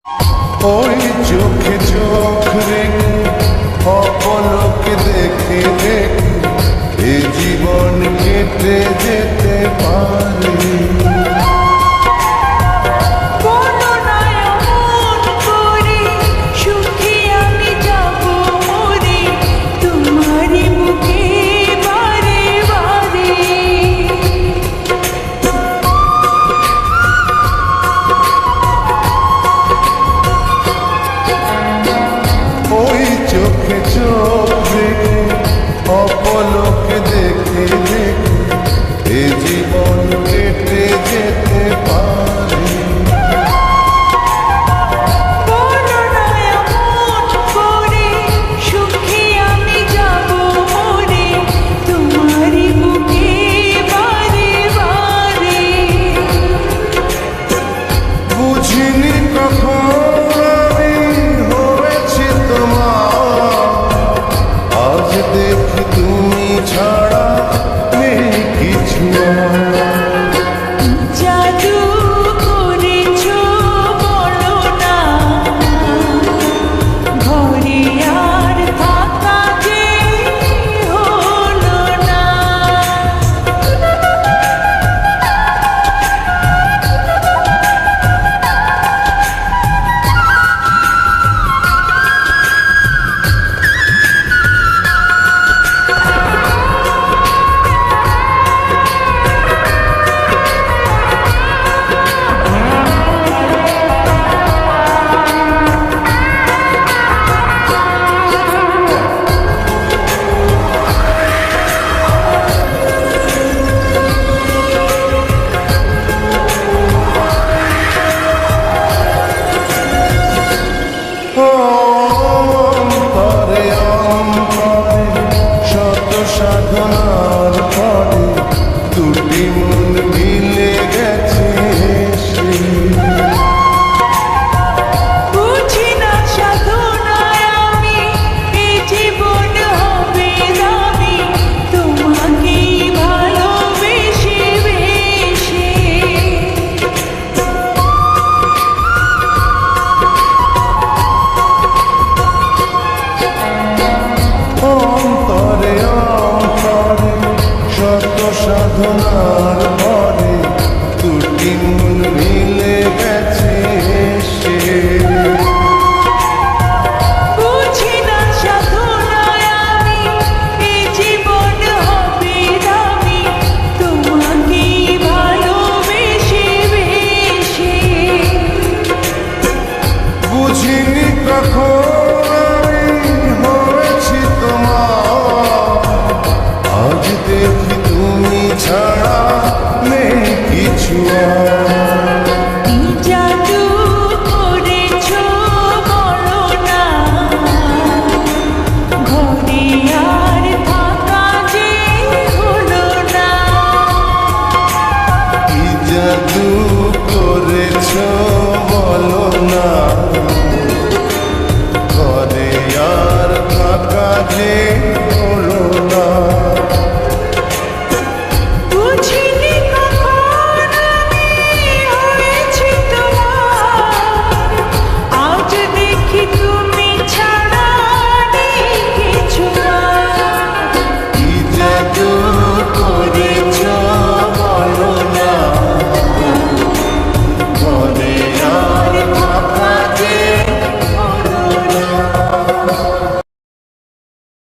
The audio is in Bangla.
ওই চোখে চোখ রেখে অপলকে দেখে দেখে এ জীবন কেটে যেতে পারে। চোখে চোখ রেখে অপলকে দেখে দেখে এ জীবন কেটে যেতে পারে। বুঝিনি কখন দেখি তুমি ছাড়া নেই কিছু। জাদু করেছো বলো না, ঘরে আর থাকা যে হলো না। সাধনার পরে দুটি মন মিলে গেছে। বুঝি না সাধনায় আমি এ জীবন হবে দামি, তোমাকে ভালোবেসে বেশে। অন্তরে শত সাধনার পরে দুটি মন মিলে গেছে। বুঝি না সাধনায় আমি এ জীবন হবে দামি, তোমাকে ভালোবেসে বেশে। বুঝিনি কখন